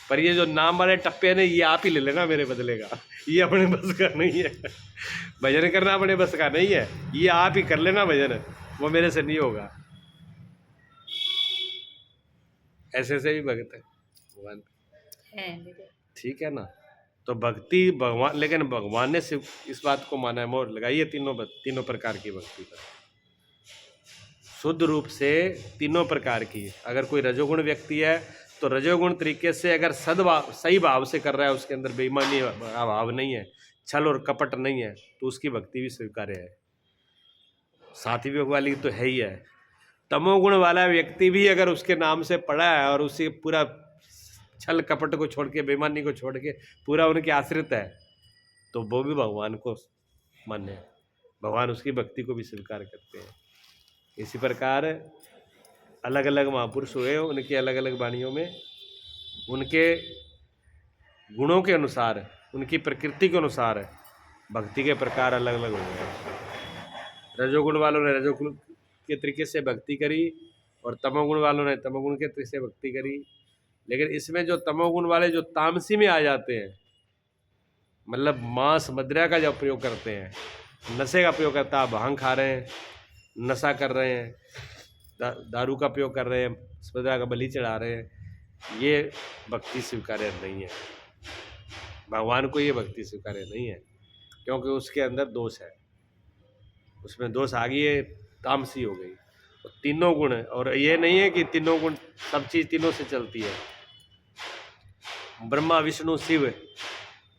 पर ये जो नाम वाले टप्पे ने ये आप ही ले लेना मेरे बदले का, ये अपने बस का नहीं है। भजन करना अपने बस का नहीं है, ये आप ही कर लेना भजन, वो मेरे से नहीं होगा। ऐसे से भी भगत है भगवान, ठीक है ना। तो भक्ति भगवान, लेकिन भगवान ने सिर्फ इस बात को माना है, मोहर लगाइए तीनों प्रकार की भक्ति पर, शुद्ध रूप से तीनों प्रकार की। अगर कोई रजोगुण व्यक्ति है तो रजोगुण तरीके से अगर सद्भाव, सही भाव से कर रहा है, उसके अंदर बेईमानी भाव नहीं है, छल और कपट नहीं है, तो उसकी भक्ति भी स्वीकार्य है। सात्विक वाली तो है ही है। तमोगुण वाला व्यक्ति भी अगर उसके नाम से पढ़ा है और उसे पूरा छल कपट को छोड़ के, बेईमानी को छोड़ के पूरा उनके आश्रित है, तो वो भी भगवान को मान्य है, भगवान उसकी भक्ति को भी स्वीकार करते हैं। इसी प्रकार अलग अलग महापुरुष हुए, उनकी अलग अलग वाणियों में उनके गुणों के अनुसार, उनकी प्रकृति के अनुसार भक्ति के प्रकार अलग अलग हुए हैं। रजोगुण वालों ने रजोगुण के तरीके से भक्ति करी और तमोगुण वालों ने तमोगुण के तरीके से भक्ति करी। लेकिन इसमें जो तमोगुण वाले जो तामसी में आ जाते हैं, मतलब मांस मदिरा का जो प्रयोग करते हैं, नशे का प्रयोग करता है, भांग खा रहे हैं, नशा कर रहे हैं, दारू का प्रयोग कर रहे हैं, मदिरा का बलि चढ़ा रहे हैं, ये भक्ति स्वीकार्य नहीं है। भगवान को ये भक्ति स्वीकार्य नहीं है, क्योंकि उसके अंदर दोष है, उसमें दोष आ गई है, तामसी हो गई। तो तीनों गुण, और ये नहीं है कि तीनों गुण सब चीज़ तीनों से चलती है। ब्रह्मा विष्णु शिव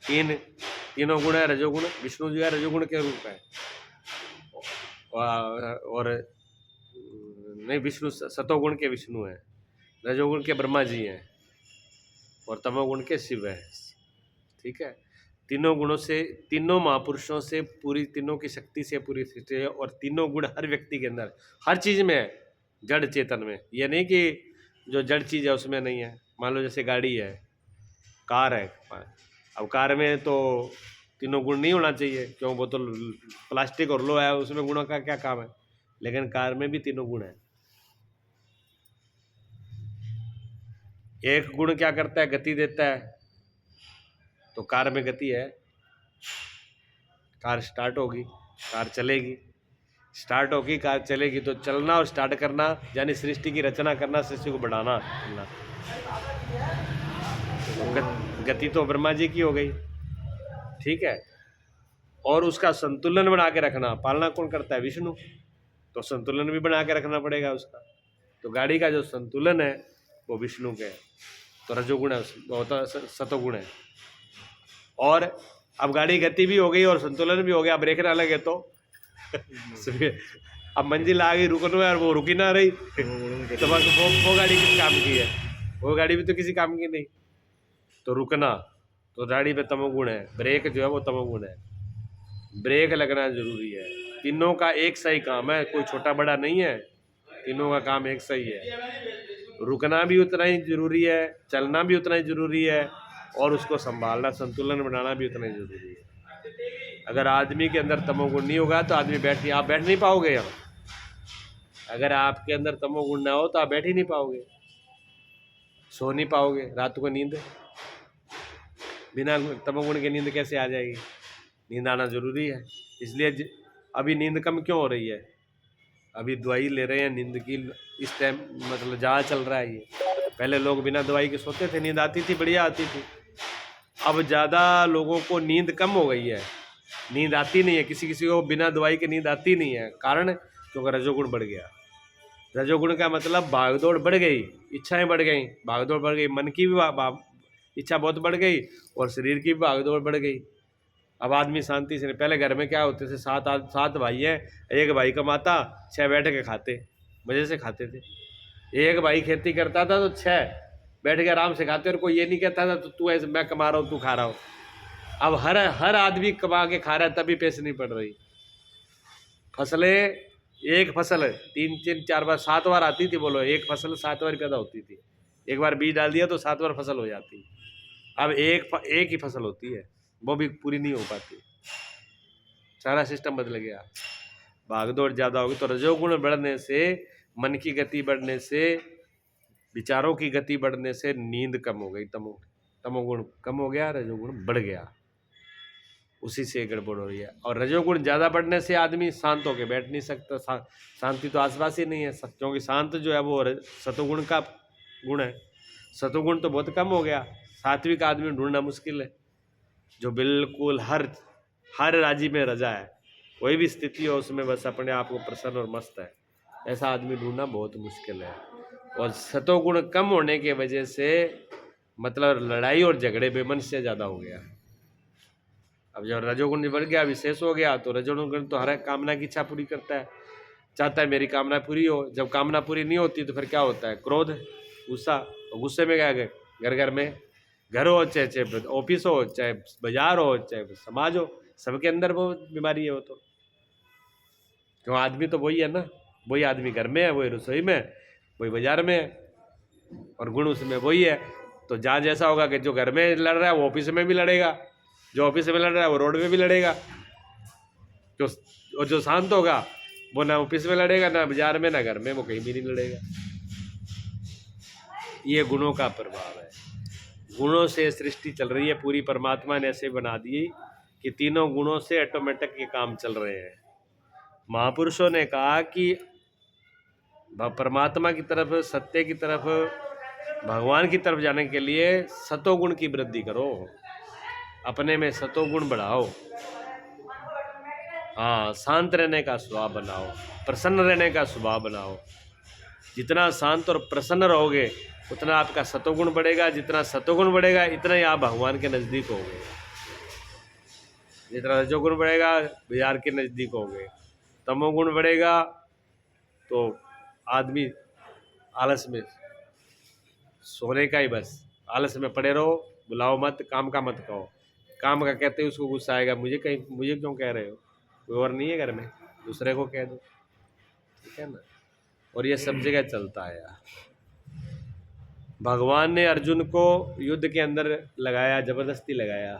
तीनों गुण है, रजोगुण, विष्णु जो है रजोगुण के रूप है, और नहीं विष्णु सतोगुण के विष्णु है, रजोगुण के ब्रह्मा जी हैं और तमोगुण के शिव है, ठीक है। तीनों गुणों से, तीनों महापुरुषों से पूरी, तीनों की शक्ति से पूरी सृष्टि है, और तीनों गुण हर व्यक्ति के अंदर हर चीज़ में है, जड़ चेतन में। ये नहीं कि जो जड़ चीज़ है उसमें नहीं है। मान लो जैसे गाड़ी है, कार है, अब कार में तो तीनों गुण नहीं होना चाहिए, क्यों? वो तो प्लास्टिक और लोहा है, उसमें गुणों का क्या काम है? लेकिन कार में भी तीनों गुण है। एक गुण क्या करता है? गति देता है। तो कार में गति है, कार स्टार्ट होगी, कार चलेगी, स्टार्ट होगी, कार चलेगी। तो चलना और स्टार्ट करना यानी सृष्टि की रचना करना, सृष्टि को बढ़ाना। गति तो ब्रह्मा जी की हो गई, ठीक है। और उसका संतुलन बना के रखना, पालना कौन करता है? विष्णु। तो संतुलन भी बना के रखना पड़ेगा उसका। तो गाड़ी का जो संतुलन है वो विष्णु के है। तो रजोगुण है, बहुत सतोगुण है। और अब गाड़ी गति भी हो गई और संतुलन भी हो गया, ब्रेक ना लगे तो अब मंजिल आ गई, रुकना है और वो रुकी ना रही तो बस वो गाड़ी किस काम की है? वो गाड़ी भी तो किसी काम की नहीं। तो रुकना, तो गाड़ी पे तमोगुण है। ब्रेक जो है वो तमोगुण है, ब्रेक लगना जरूरी है। तीनों का एक सही काम है, कोई छोटा बड़ा नहीं है, तीनों का काम एक सही है। रुकना भी उतना ही जरूरी है, चलना भी उतना ही जरूरी है, और उसको संभालना, संतुलन बनाना भी उतना ही जरूरी है। अगर आदमी के अंदर तमोगुण नहीं होगा तो आदमी आप बैठ नहीं पाओगे यहाँ। अगर आपके अंदर तमोगुण ना हो तो आप बैठ ही नहीं पाओगे, सो नहीं पाओगे। रात को नींद, बिना तमोगुण के नींद कैसे आ जाएगी? नींद आना जरूरी है। इसलिए अभी नींद कम क्यों हो रही है? अभी दवाई ले रहे हैं नींद की, इस टाइम मतलब ज़्यादा चल रहा है ये। पहले लोग बिना दवाई के सोते थे, नींद आती थी, बढ़िया आती थी। अब ज़्यादा लोगों को नींद कम हो गई है, नींद आती नहीं है, किसी किसी को बिना दवाई के नींद आती नहीं है। कारण क्योंकि रजोगुण बढ़ गया। रजोगुण का मतलब भागदौड़ बढ़ गई, इच्छाएं बढ़ गई, भागदौड़ बढ़ गई, मन की भी इच्छा बहुत बढ़ गई और शरीर की भी भागदौड़ बढ़ गई। अब आदमी शांति से, पहले घर में क्या होते थे, सात भाई हैं, एक भाई कमाता, 6 बैठ के खाते, मज़े से खाते थे। एक भाई खेती करता था तो 6 बैठ के आराम से खाते, और कोई ये नहीं कहता था तो तू ऐसे मैं कमा रहा हूँ तू खा रहा हूँ। अब हर आदमी कमा के खा रहा है, तभी पैसे नहीं पड़ रही। फसलें, एक फसल 3 4 बार 7 बार आती थी, बोलो एक फसल 7 बार पैदा होती थी। एक बार बीज डाल दिया तो 7 बार फसल हो जाती। अब एक ही फसल होती है, वो भी पूरी नहीं हो पाती। सारा सिस्टम बदल गया, भागदौड़ ज़्यादा होगी। तो रजोगुण बढ़ने से, मन की गति बढ़ने से, विचारों की गति बढ़ने से नींद कम हो गई, तमोगुण कम हो गया, रजोगुण बढ़ गया। उसी से गड़बड़ हो रही है। और रजोगुण ज़्यादा बढ़ने से आदमी शांत होकर बैठ नहीं सकता, शांति तो आसपास ही नहीं है, क्योंकि शांत जो है वो सतोगुण का गुण है। सतोगुण तो बहुत कम हो गया, सात्विक आदमी ढूंढना मुश्किल है, जो बिल्कुल हर राज्य में रजा है, कोई भी स्थिति हो उसमें बस अपने आप को प्रसन्न और मस्त है, ऐसा आदमी ढूंढना बहुत मुश्किल है। और सतोगुण कम होने के वजह से मतलब लड़ाई और झगड़े बेमन से ज़्यादा हो गया। अब जब रजोगुण बढ़ गया, विशेष हो गया, तो रजोगुण तो हर एक कामना की इच्छा पूरी करता है, चाहता है मेरी कामना पूरी हो। जब कामना पूरी नहीं होती तो फिर क्या होता है? क्रोध, गुस्सा। और गुस्से में क्या है? घर में, घर हो चाहे ऑफिस हो, चाहे बाजार हो, चाहे समाज हो, सबके अंदर वो बीमारी है। वो तो क्यों, आदमी तो वही है ना, वही आदमी घर में है, वही रसोई में, वही बाजार में है, और गुण उसमें वही है। तो जहाँ जैसा होगा कि जो घर में लड़ रहा है वो ऑफिस में भी लड़ेगा, जो ऑफिस में लड़ रहा है वो रोड में भी लड़ेगा, और जो शांत होगा वो ना ऑफिस में लड़ेगा, ना बाजार में, ना घर में, वो कहीं भी नहीं लड़ेगा। ये गुणों का प्रभाव है, गुणों से सृष्टि चल रही है पूरी। परमात्मा ने ऐसे बना दी कि तीनों गुणों से ऑटोमेटिक ये काम चल रहे हैं। महापुरुषों ने कहा कि परमात्मा की तरफ, सत्य की तरफ, भगवान की तरफ जाने के लिए सतोगुण की वृद्धि करो, अपने में सतोगुण बढ़ाओ। हाँ, शांत रहने का स्वभाव बनाओ, प्रसन्न रहने का स्वभाव बनाओ। जितना शांत और प्रसन्न रहोगे उतना आपका सतोगुण बढ़ेगा, जितना सतोगुण बढ़ेगा इतना ही आप भगवान के नज़दीक होगे, जितना रजोगुण बढ़ेगा बाजार के नज़दीक होगे, तमोगुण बढ़ेगा तो आदमी आलस में, सोने का ही बस आलस में पड़े रहो, बुलाओ मत, काम का मत कहो। काम का कहते ही उसको गुस्सा आएगा, मुझे क्यों कह रहे हो, कोई और नहीं है घर में, दूसरे को कह दो, ठीक है ना। और ये सब जगह चलता है यार। भगवान ने अर्जुन को युद्ध के अंदर लगाया, जबरदस्ती लगाया,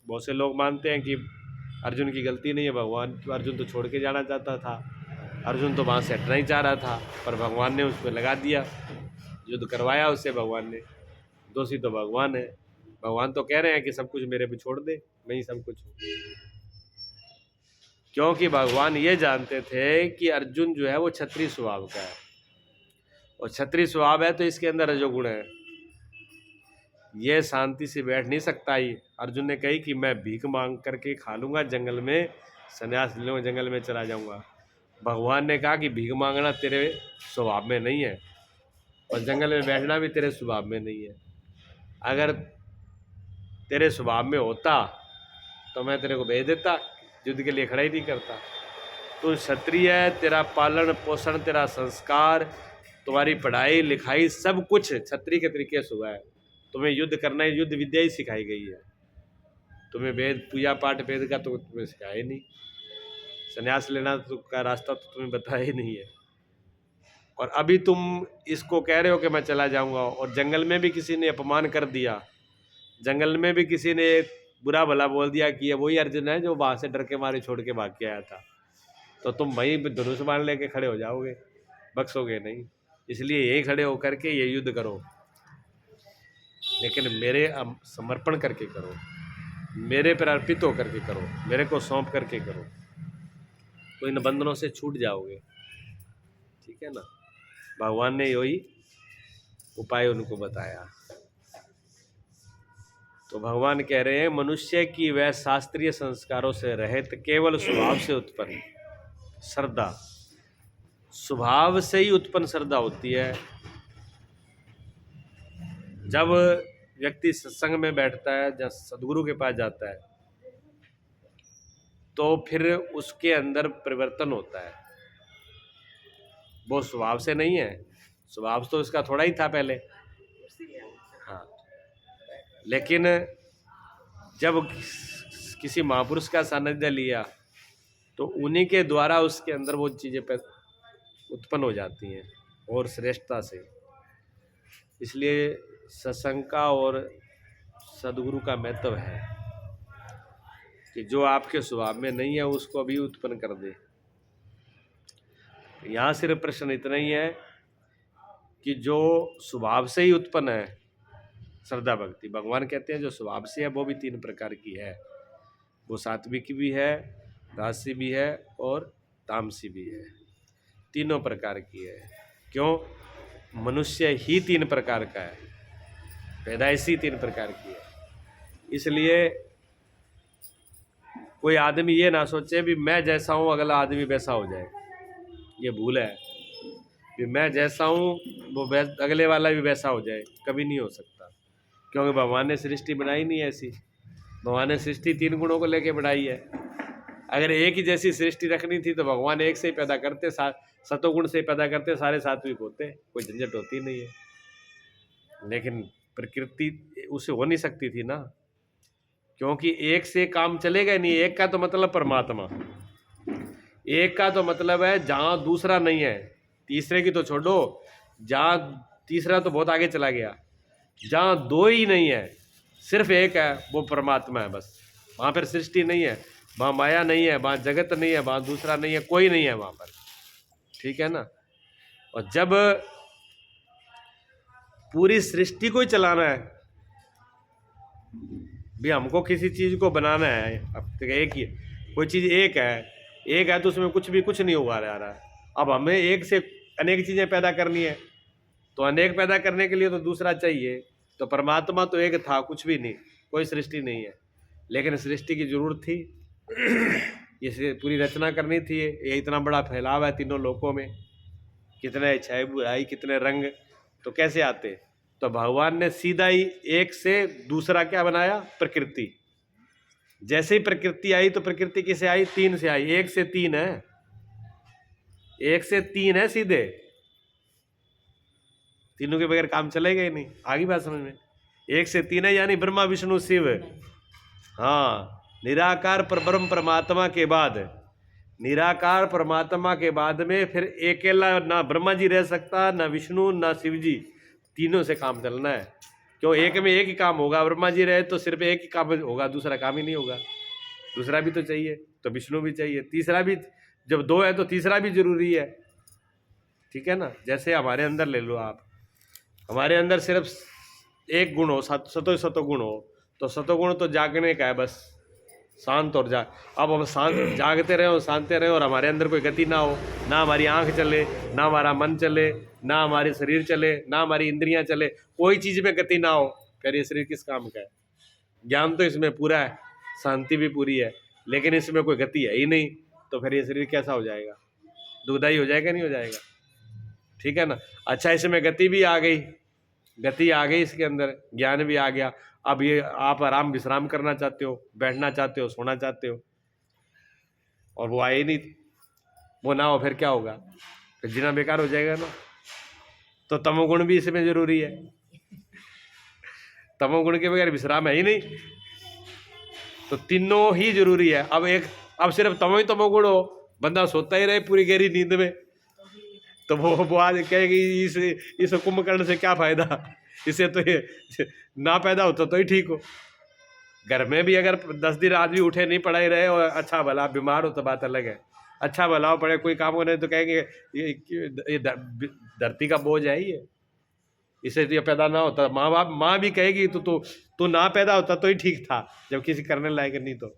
बहुत से लोग मानते हैं कि अर्जुन की गलती नहीं है, भगवान, अर्जुन तो छोड़ के जाना चाहता था, अर्जुन तो वहाँ से हटना ही चाह रहा था, पर भगवान ने उस पर लगा दिया, युद्ध करवाया उससे भगवान ने। दोषी तो भगवान है। भगवान तो कह रहे हैं कि सब कुछ मेरे पे छोड़ दे, मैं ही सब कुछ हूँ। क्योंकि भगवान ये जानते थे कि अर्जुन जो है वो क्षत्रिय स्वभाव का है, और क्षत्रिय स्वभाव है तो इसके अंदर रजोगुण है, ये शांति से बैठ नहीं सकता ही। अर्जुन ने कही कि मैं भीख मांग करके खा लूंगा, जंगल में संन्यास ले लूँगा, जंगल में चला जाऊंगा। भगवान ने कहा कि भीख मांगना तेरे स्वभाव में नहीं है, और जंगल में बैठना भी तेरे स्वभाव में नहीं है। अगर तेरे स्वभाव में होता तो मैं तेरे को भेज देता, युद्ध के लिए खड़ा ही नहीं करता। तू क्षत्रिय है, तेरा पालन पोषण, तेरा संस्कार, तुम्हारी पढ़ाई लिखाई सब कुछ क्षत्रिय के तरीके से हुआ है। तुम्हें युद्ध करना है, युद्ध विद्या ही सिखाई गई है। तुम्हें वेद पूजा पाठ वेद का तो तुम्हें सिखाया ही नहीं, संन्यास लेना तो का रास्ता तो तुम्हें बताया ही नहीं है। और अभी तुम इसको कह रहे हो कि मैं चला जाऊंगा, और जंगल में भी किसी ने अपमान कर दिया, जंगल में भी किसी ने बुरा भला बोल दिया कि ये वही अर्जुन है जो वहाँ से डर के मारे छोड़ के भाग के आया था, तो तुम वहीं धनुष बाण लेके खड़े हो जाओगे, बख्सोगे नहीं। इसलिए यही खड़े होकर के ये युद्ध करो, लेकिन मेरे समर्पण करके करो, मेरे पर अर्पित होकर के करो, मेरे को सौंप करके करो, तो इन बंधनों से छूट जाओगे। ठीक है ना। भगवान ने यही उपाय उनको बताया। तो भगवान कह रहे हैं मनुष्य की वह शास्त्रीय संस्कारों से रहित केवल स्वभाव से उत्पन्न श्रद्धा, स्वभाव से ही उत्पन्न श्रद्धा होती है। जब व्यक्ति सत्संग में बैठता है, जब सदगुरु के पास जाता है, तो फिर उसके अंदर परिवर्तन होता है। वो स्वभाव से नहीं है, स्वभाव तो इसका थोड़ा ही था पहले, हाँ, लेकिन जब किसी महापुरुष का सानिध्य लिया तो उन्हीं के द्वारा उसके अंदर वो चीज़ें उत्पन्न हो जाती हैं और श्रेष्ठता से। इसलिए सत्संग का और सदगुरु का महत्व है कि जो आपके स्वभाव में नहीं है उसको अभी उत्पन्न कर दे। यहाँ सिर्फ प्रश्न इतना ही है कि जो स्वभाव से ही उत्पन्न है श्रद्धा भक्ति, भगवान कहते हैं जो स्वभाव से है वो भी 3 प्रकार की है, वो सात्विक भी है, राजसी भी है और तामसी भी है, तीनों प्रकार की है। क्यों? मनुष्य ही 3 प्रकार का है, पैदाइशी 3 प्रकार की है। इसलिए कोई आदमी ये ना सोचे भी मैं जैसा हूँ अगला आदमी वैसा हो जाए, ये भूल है। कि मैं जैसा हूँ वो अगले वाला भी वैसा हो जाए, कभी नहीं हो सकता, क्योंकि भगवान ने सृष्टि बनाई नहीं ऐसी। भगवान ने सृष्टि 3 गुणों को लेके बनाई है। अगर एक ही जैसी सृष्टि रखनी थी तो भगवान एक से ही पैदा करते, सतोगुण से पैदा करते, सारे सात्विक होते, कोई झंझट होती नहीं है। लेकिन प्रकृति उसे हो नहीं सकती थी ना, क्योंकि एक से काम चलेगा नहीं। एक का तो मतलब परमात्मा, एक का तो मतलब है जहाँ दूसरा नहीं है, तीसरे की तो छोड़ो, जहाँ तीसरा तो बहुत आगे चला गया, जहाँ 2 ही नहीं है सिर्फ एक है, वो परमात्मा है बस। वहाँ पर सृष्टि नहीं है, वहाँ माया नहीं है, वहाँ जगत नहीं है, वहाँ दूसरा नहीं है, कोई नहीं है वहाँ पर। ठीक है ना। और जब पूरी सृष्टि को ही चलाना है भी, हमको किसी चीज़ को बनाना है, अब तक एक ही कोई चीज़ एक है तो उसमें कुछ नहीं हुआ रहा। अब हमें एक से अनेक चीज़ें पैदा करनी है, तो अनेक पैदा करने के लिए तो दूसरा चाहिए। तो परमात्मा तो एक था, कुछ भी नहीं, कोई सृष्टि नहीं है, लेकिन सृष्टि की जरूरत थी, इसे पूरी रचना करनी थी। ये इतना बड़ा फैलाव है तीनों लोकों में, कितने अच्छाई बुराई, कितने रंग, तो कैसे आते? तो भगवान ने सीधा ही एक से दूसरा क्या बनाया? प्रकृति। जैसे ही प्रकृति आई तो प्रकृति किसे आई? 3 से आई। 1 से 3 है, 1 से 3 है सीधे, तीनों के बगैर काम चलेगा ही नहीं। आगे बात समझ में? 1 से 3 है, यानी ब्रह्मा विष्णु शिव, हाँ, निराकार परब्रह्म परमात्मा के बाद, निराकार परमात्मा के बाद में फिर अकेला ना ब्रह्मा जी रह सकता, ना विष्णु, ना शिव जी, तीनों से काम चलना है। क्यों, एक में एक ही काम होगा। ब्रह्मा जी रहे तो सिर्फ एक ही काम होगा, दूसरा काम ही नहीं होगा। दूसरा भी तो चाहिए, तो विष्णु भी चाहिए, तीसरा भी। जब दो है तो तीसरा भी जरूरी है, ठीक है ना। जैसे हमारे अंदर ले लो आप, हमारे अंदर सिर्फ एक गुण हो, सतोगुण हो, तो सतोगुण तो जागने का है बस, शांत और जाग। अब हम शांत जागते रहे और शांत रहे और हमारे अंदर कोई गति ना हो, ना हमारी आंख चले, ना हमारा मन चले, ना हमारे शरीर चले, ना हमारी इंद्रियां चले, कोई चीज में गति ना हो, फिर ये शरीर किस काम का है। ज्ञान तो इसमें पूरा है, शांति भी पूरी है, लेकिन इसमें कोई गति है ही नहीं, तो फिर ये शरीर कैसा हो जाएगा, दुखदाई हो जाएगा, नहीं हो जाएगा, ठीक है ना। अच्छा, इसमें गति भी आ गई, गति आ गई इसके अंदर, ज्ञान भी आ गया। अब ये आप आराम विश्राम करना चाहते हो, बैठना चाहते हो, सोना चाहते हो, और वो आए ही नहीं, वो ना हो, फिर क्या होगा, फिर जीना बेकार हो जाएगा ना। तो तमोगुण भी इसमें जरूरी है, तमोगुण के बगैर विश्राम है ही नहीं, तो तीनों ही जरूरी है। अब सिर्फ तमोगुण हो, बंदा सोता ही रहे पूरी गहरी नींद में, तो वो आज कहेगी इस कुंभकर्ण से क्या फायदा, इसे तो ये ना पैदा होता तो ही ठीक हो। घर में भी अगर 10 दिन आदमी उठे नहीं, पढ़ाई रहे, और अच्छा भला बीमार हो तो बात अलग है, अच्छा भला हो, पढ़े कोई काम हो नहीं तो कहेंगे ये धरती का बोझ है ये, इसे तो ये पैदा ना होता। माँ भी कहेगी तो ना पैदा होता तो ही ठीक था, जब किसी करने लायक नहीं। तो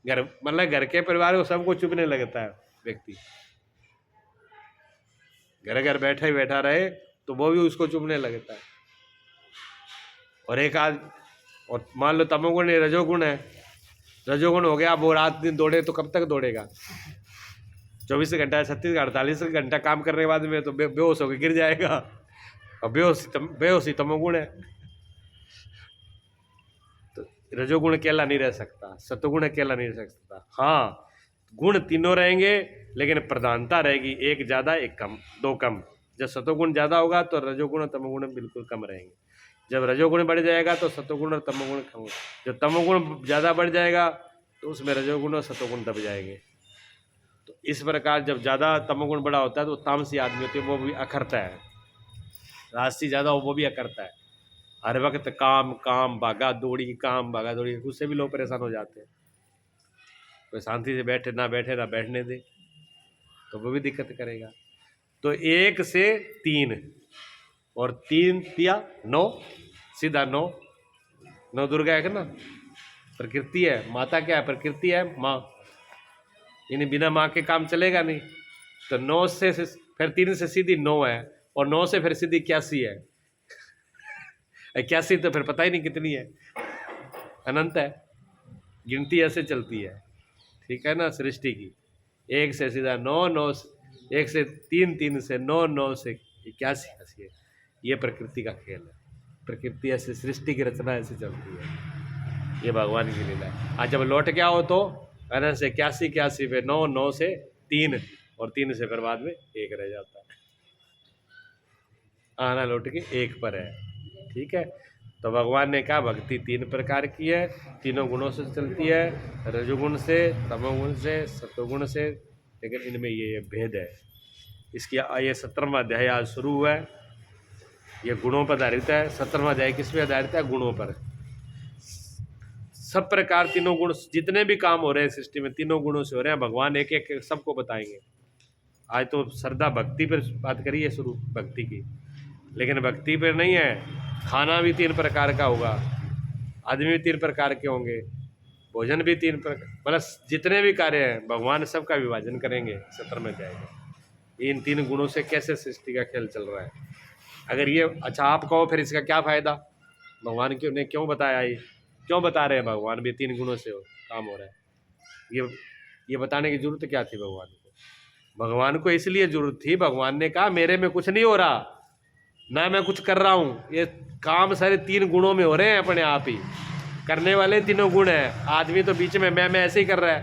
मतलब घर के परिवार को सबको चुभने लगता है व्यक्ति, घर बैठा ही बैठा रहे तो वो भी उसको चुभने लगता है। और एक और मान लो तमोगुण रजोगुण है, रजोगुण हो गया, अब वो रात दिन दौड़े तो कब तक दौड़ेगा, 24 घंटा 36 48 घंटा काम करने के बाद में तो बेहोश होकर गिर जाएगा, और बेहोशी तमोगुण है। तो रजोगुण अकेला नहीं रह सकता, सतोगुण अकेला नहीं रह सकता। हाँ, गुण तीनों रहेंगे, लेकिन प्रधानता रहेगी, एक ज्यादा एक कम, दो कम। जब सतोगुण ज्यादा होगा तो रजोगुण और तमोगुण बिल्कुल कम रहेंगे। जब रजोगुण बढ़ जाएगा तो सतोगुण और तमोगुण कम होगा। जब तमोगुण ज्यादा बढ़ जाएगा तो उसमें रजोगुण और सतोगुण दब जाएंगे। तो इस प्रकार जब ज्यादा तमोगुण बड़ा होता है तो तामसी आदमी होती है, वो भी अखरता है, राजसी ज्यादा हो वो भी अखरता है, हर वक्त काम काम भागा दौड़ी, काम भागा दौड़ी, उससे भी लोग परेशान हो जाते हैं। कोई शांति से बैठे ना बैठने दे तो वो भी दिक्कत करेगा। तो 1 से 3 और 3 तिया 9, सीधा 9 दुर्गा है ना, प्रकृति है। माता क्या है, प्रकृति है, माँ, यानी बिना माँ के काम चलेगा नहीं। तो 9 से फिर 3 से सीधी 9 है, और 9 से फिर सीधी 81 है। 81 तो फिर पता ही नहीं कितनी है, अनंत है, गिनती ऐसे चलती है, ठीक है ना, सृष्टि की। 1 से सीधा 9, 1 से 3, 3 से 9, 9 से 81 है। ये प्रकृति का खेल है, प्रकृति ऐसे, सृष्टि की रचना ऐसे चलती है, ये भगवान की लीला है। आज जब लौट के आओ तो अनंत से 81 पे 9, 9 से 3, और 3 से फिर बाद में 1 रह जाता है, आना लौट के 1 पर है, ठीक है। तो भगवान ने कहा भक्ति 3 प्रकार की है, तीनों गुणों से चलती है, रजोगुण से, तमोगुण से, सतोगुण से, लेकिन इनमें ये भेद है। इसकी ये 17वां अध्याय आज शुरू हुआ है, ये गुणों पर आधारित है। 17वां अध्याय किस पे आधारित है, गुणों पर। सब प्रकार तीनों गुण, जितने भी काम हो रहे हैं सृष्टि में, तीनों गुणों से हो रहे हैं। भगवान एक एक सबको बताएंगे। आज तो श्रद्धा भक्ति पर बात करिए, शुरू भक्ति की, लेकिन भक्ति पर नहीं है, खाना भी 3 प्रकार का होगा, आदमी भी 3 प्रकार के होंगे, भोजन भी 3 प्रकार, मतलब जितने भी कार्य हैं भगवान सबका विभाजन करेंगे 17वें अध्याय में। इन 3 गुणों से कैसे सृष्टि का खेल चल रहा है। अगर ये अच्छा आप कहो फिर इसका क्या फायदा, भगवान क्यों ने क्यों बताया, ये क्यों बता रहे हैं भगवान भी 3 गुणों से काम हो रहा है, ये बताने की जरूरत क्या थी भगवान को। भगवान को इसलिए जरूरत थी, भगवान ने कहा मेरे में कुछ नहीं हो रहा, ना मैं कुछ कर रहा हूँ, ये काम सारे 3 गुणों में हो रहे हैं, अपने आप ही करने वाले 3 गुण हैं। आदमी तो बीच में मैं ऐसे ही कर रहा है,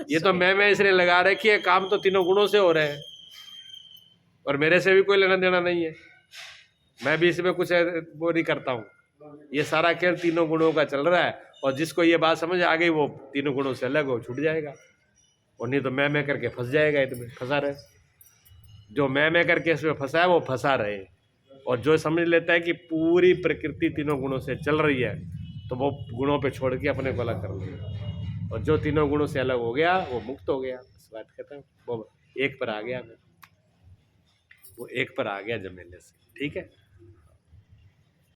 ये तो मैं इसलिए लगा रखी है, काम तो 3 गुणों से हो रहे हैं, और मेरे से भी कोई लेना देना नहीं है, मैं भी इसमें कुछ वो नहीं करता हूँ। ये सारा खेल 3 गुणों का चल रहा है, और जिसको ये बात समझ आ गई वो 3 गुणों से अलग हो छूट जाएगा, और नहीं तो मैं करके फंस जाएगा, इसमें फंसा रहे। जो मैं करके इसमें फंसा है वो फंसा रहे, और जो समझ लेता है कि पूरी प्रकृति तीनों गुणों से चल रही है, तो वो गुणों पे छोड़ के अपने को अलग कर लेगा। और जो तीनों गुणों से अलग हो गया वो मुक्त हो गया, बस बात खत्म। वो एक पर आ गया, वो एक पर आ गया जब मिलने से। ठीक है।